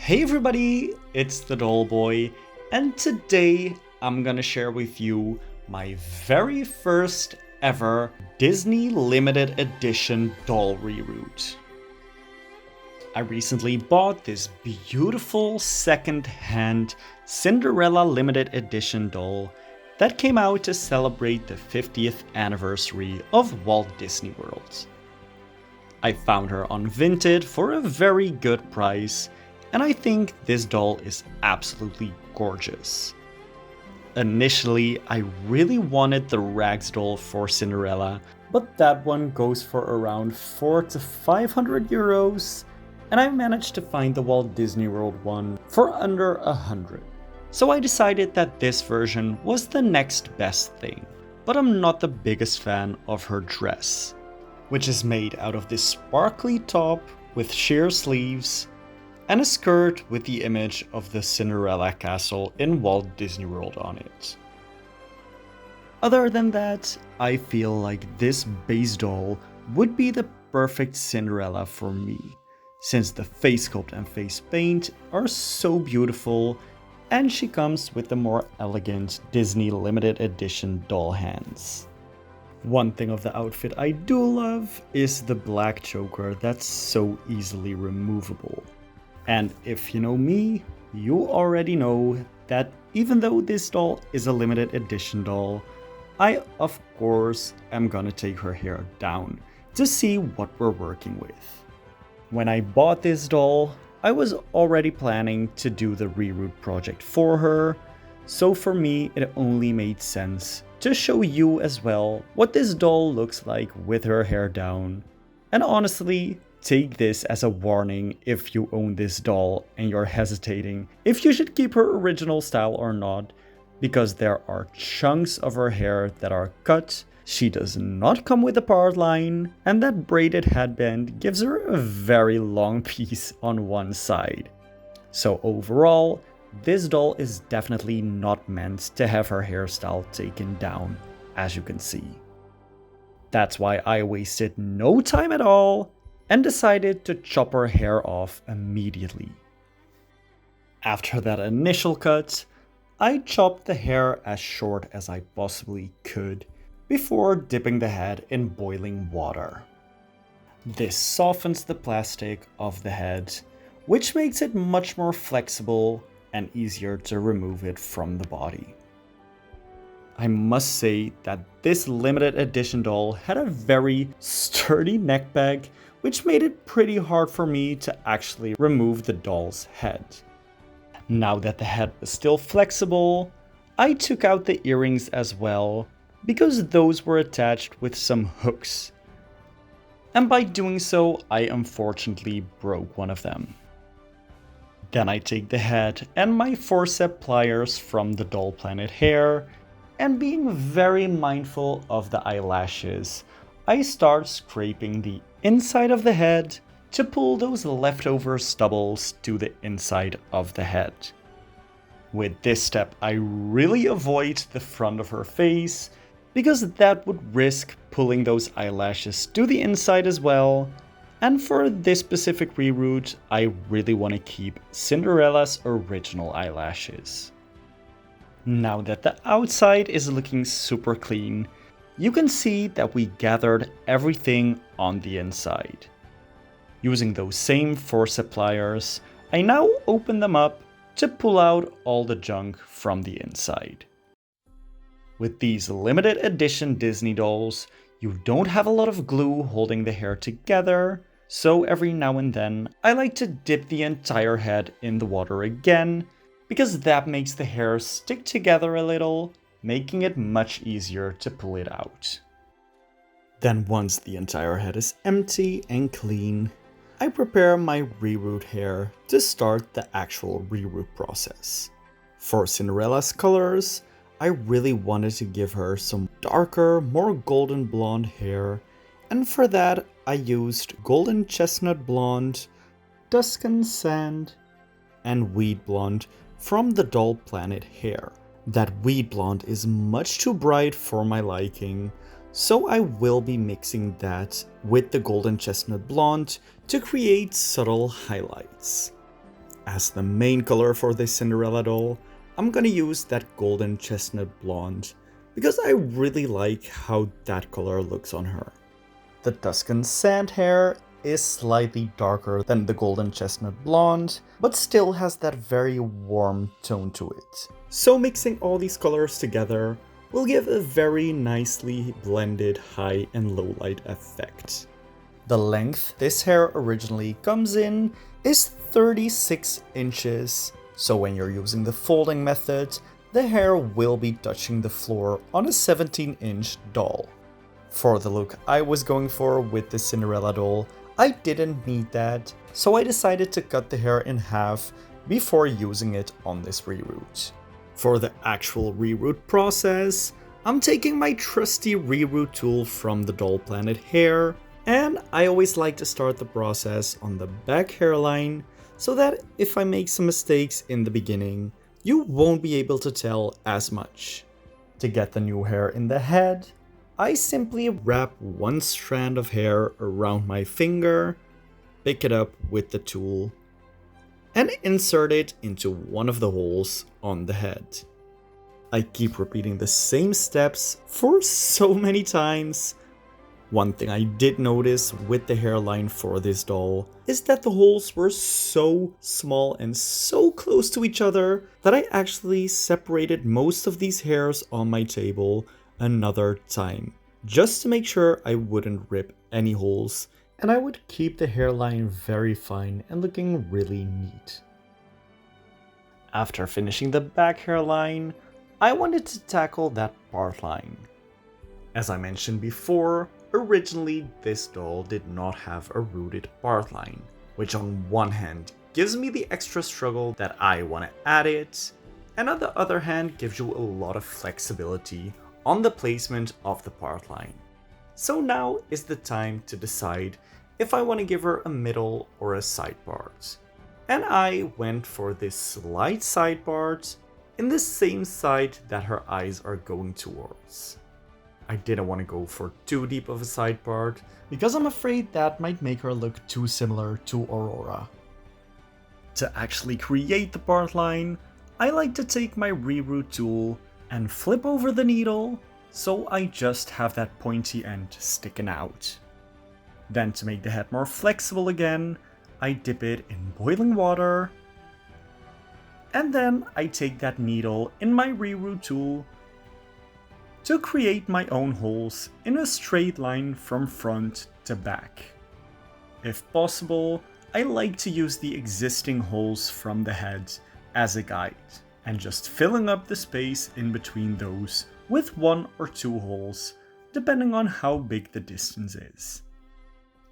Hey everybody, it's the Doll Boy, and today I'm gonna share with you my very first ever Disney limited edition doll reroot. I recently bought this beautiful second-hand Cinderella limited edition doll that came out to celebrate the 50th anniversary of Walt Disney World. I found her on Vinted for a very good price, and I think this doll is absolutely gorgeous. Initially, I really wanted the Rags doll for Cinderella, but that one goes for around 400 to 500 euros, and I managed to find the Walt Disney World one for under 100. So I decided that this version was the next best thing, but I'm not the biggest fan of her dress, which is made out of this sparkly top with sheer sleeves, and a skirt with the image of the Cinderella castle in Walt Disney World on it. Other than that, I feel like this base doll would be the perfect Cinderella for me, since the face sculpt and face paint are so beautiful, and she comes with the more elegant Disney limited edition doll hands. One thing of the outfit I do love is the black choker that's so easily removable. And if you know me, you already know that even though this doll is a limited edition doll, I of course am gonna take her hair down to see what we're working with. When I bought this doll, I was already planning to do the reroot project for her, so for me it only made sense to show you as well what this doll looks like with her hair down. And honestly, take this as a warning if you own this doll and you're hesitating if you should keep her original style or not, because there are chunks of her hair that are cut, she does not come with a part line, and that braided headband gives her a very long piece on one side. So overall, this doll is definitely not meant to have her hairstyle taken down, as you can see. That's why I wasted no time at all and decided to chop her hair off immediately. After that initial cut, I chopped the hair as short as I possibly could before dipping the head in boiling water. This softens the plastic of the head, which makes it much more flexible and easier to remove it from the body. I must say that this limited edition doll had a very sturdy neck bag, which made it pretty hard for me to actually remove the doll's head. Now that the head was still flexible, I took out the earrings as well, because those were attached with some hooks. And by doing so, I unfortunately broke one of them. Then I take the head and my forceps pliers from the DollPlanetHair, and being very mindful of the eyelashes, I start scraping the inside of the head to pull those leftover stubbles to the inside of the head. With this step, I really avoid the front of her face, because that would risk pulling those eyelashes to the inside as well. And for this specific reroot, I really want to keep Cinderella's original eyelashes. Now that the outside is looking super clean, you can see that we gathered everything on the inside. Using those same forceps pliers, I now open them up to pull out all the junk from the inside. With these limited edition Disney dolls, you don't have a lot of glue holding the hair together, so every now and then I like to dip the entire head in the water again, because that makes the hair stick together a little, making it much easier to pull it out. Then once the entire head is empty and clean, I prepare my reroot hair to start the actual reroot process. For Cinderella's colors, I really wanted to give her some darker, more golden blonde hair, and for that I used golden chestnut blonde, Tuscan sand, and Wead blonde from the DollPlanetHair. That Wead blonde is much too bright for my liking, so I will be mixing that with the golden chestnut blonde to create subtle highlights. As the main color for this Cinderella doll, I'm gonna use that golden chestnut blonde because I really like how that color looks on her. The Tuscan sand hair is slightly darker than the golden chestnut blonde, but still has that very warm tone to it. So mixing all these colors together will give a very nicely blended high and low light effect. The length this hair originally comes in is 36 inches, so when you're using the folding method, the hair will be touching the floor on a 17-inch doll. For the look I was going for with the Cinderella doll, I didn't need that, so I decided to cut the hair in half before using it on this reroot. For the actual reroot process, I'm taking my trusty reroot tool from the DollPlanetHair, and I always like to start the process on the back hairline so that if I make some mistakes in the beginning, you won't be able to tell as much. To get the new hair in the head, I simply wrap one strand of hair around my finger, pick it up with the tool, and insert it into one of the holes on the head. I keep repeating the same steps for so many times. One thing I did notice with the hairline for this doll is that the holes were so small and so close to each other that I actually separated most of these hairs on my table another time, just to make sure I wouldn't rip any holes and I would keep the hairline very fine and looking really neat. After finishing the back hairline, I wanted to tackle that part line. As I mentioned before, originally this doll did not have a rooted part line, which on one hand gives me the extra struggle that I want to add it, and on the other hand gives you a lot of flexibility on the placement of the part line. So now is the time to decide if I want to give her a middle or a side part. And I went for this slight side part in the same side that her eyes are going towards. I didn't want to go for too deep of a side part because I'm afraid that might make her look too similar to Aurora. To actually create the part line, I like to take my reroot tool and flip over the needle so I just have that pointy end sticking out. Then to make the head more flexible again, I dip it in boiling water, and then I take that needle in my reroot tool to create my own holes in a straight line from front to back. If possible, I like to use the existing holes from the head as a guide, and just filling up the space in between those with 1 or 2 holes, depending on how big the distance is.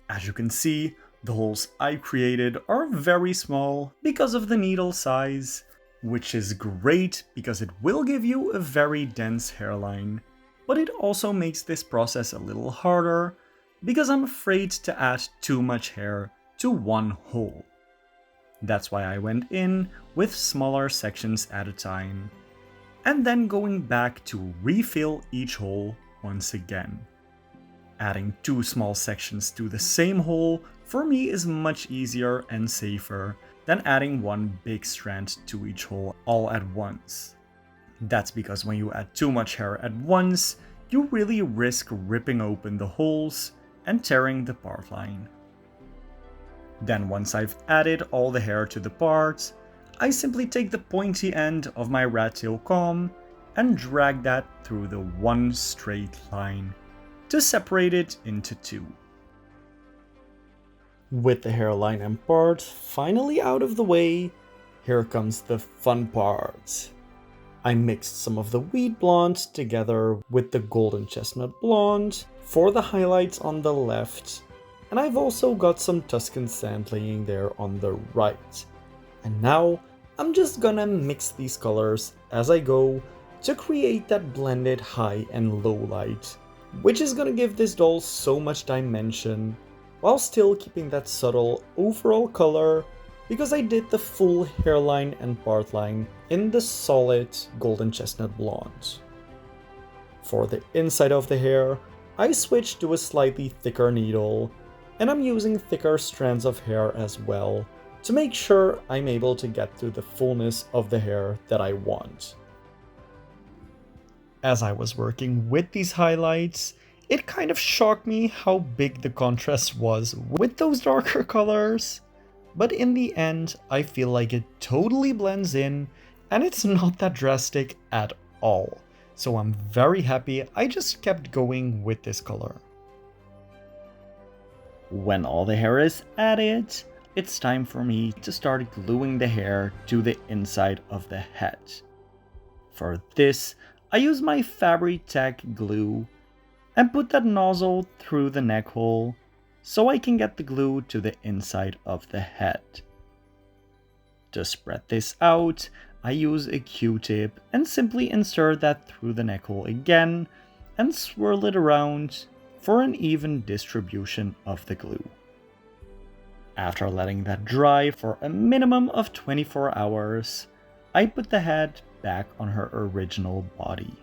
As you can see, the holes I created are very small because of the needle size, which is great because it will give you a very dense hairline, but it also makes this process a little harder because I'm afraid to add too much hair to one hole. That's why I went in with smaller sections at a time, and then going back to refill each hole once again. Adding 2 small sections to the same hole for me is much easier and safer than adding 1 big strand to each hole all at once. That's because when you add too much hair at once, you really risk ripping open the holes and tearing the part line. Then once I've added all the hair to the part, I simply take the pointy end of my rat tail comb and drag that through the one straight line to separate it into 2. With the hairline and part finally out of the way, here comes the fun part. I mixed some of the Wead blonde together with the golden chestnut blonde for the highlights on the left, and I've also got some Tuscan sand laying there on the right. And now I'm just gonna mix these colors as I go to create that blended high and low light, which is gonna give this doll so much dimension while still keeping that subtle overall color because I did the full hairline and part line in the solid golden chestnut blonde. For the inside of the hair, I switched to a slightly thicker needle, and I'm using thicker strands of hair as well to make sure I'm able to get through the fullness of the hair that I want. As I was working with these highlights, it kind of shocked me how big the contrast was with those darker colors. But in the end, I feel like it totally blends in and it's not that drastic at all. So I'm very happy I just kept going with this color. When all the hair is added, it's time for me to start gluing the hair to the inside of the head. For this, I use my Fabri-Tac glue and put that nozzle through the neck hole so I can get the glue to the inside of the head. To spread this out, I use a Q-tip and simply insert that through the neck hole again and swirl it around for an even distribution of the glue. After letting that dry for a minimum of 24 hours, I put the head back on her original body.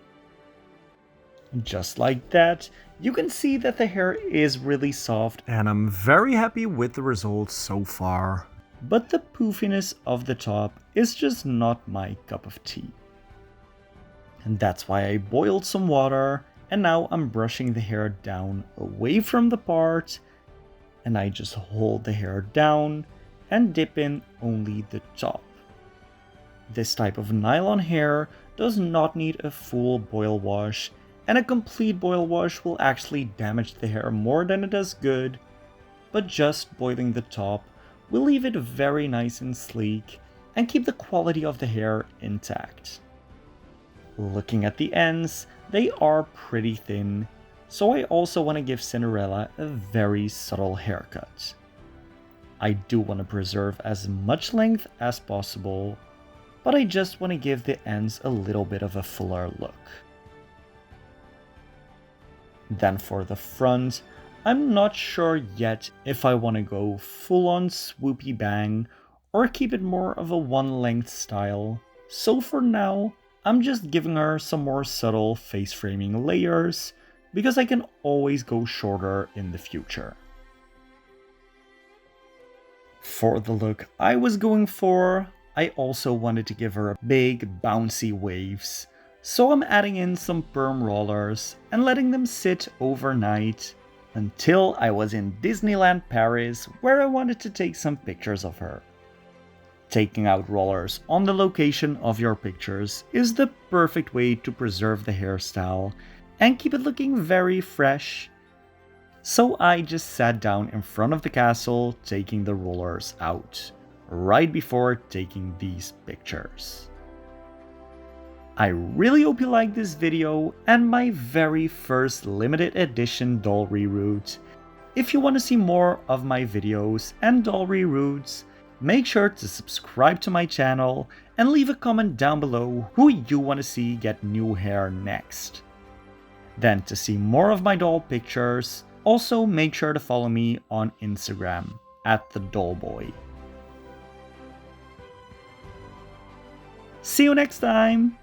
Just like that, you can see that the hair is really soft and I'm very happy with the results so far. But the poofiness of the top is just not my cup of tea. And that's why I boiled some water and now I'm brushing the hair down away from the part and I just hold the hair down and dip in only the top. This type of nylon hair does not need a full boil wash, and a complete boil wash will actually damage the hair more than it does good, but just boiling the top will leave it very nice and sleek and keep the quality of the hair intact. Looking at the ends, they are pretty thin, so I also want to give Cinderella a very subtle haircut. I do want to preserve as much length as possible, but I just want to give the ends a little bit of a fuller look. Then for the front, I'm not sure yet if I want to go full on swoopy bang or keep it more of a one length style, so for now I'm just giving her some more subtle face framing layers because I can always go shorter in the future. For the look I was going for, I also wanted to give her big bouncy waves, so I'm adding in some perm rollers and letting them sit overnight until I was in Disneyland Paris, where I wanted to take some pictures of her. Taking out rollers on the location of your pictures is the perfect way to preserve the hairstyle and keep it looking very fresh. So I just sat down in front of the castle taking the rollers out, right before taking these pictures. I really hope you liked this video and my very first limited edition doll reroot. If you want to see more of my videos and doll reroots, make sure to subscribe to my channel and leave a comment down below who you want to see get new hair next. Then to see more of my doll pictures, also make sure to follow me on Instagram @TheDollBoy. See you next time!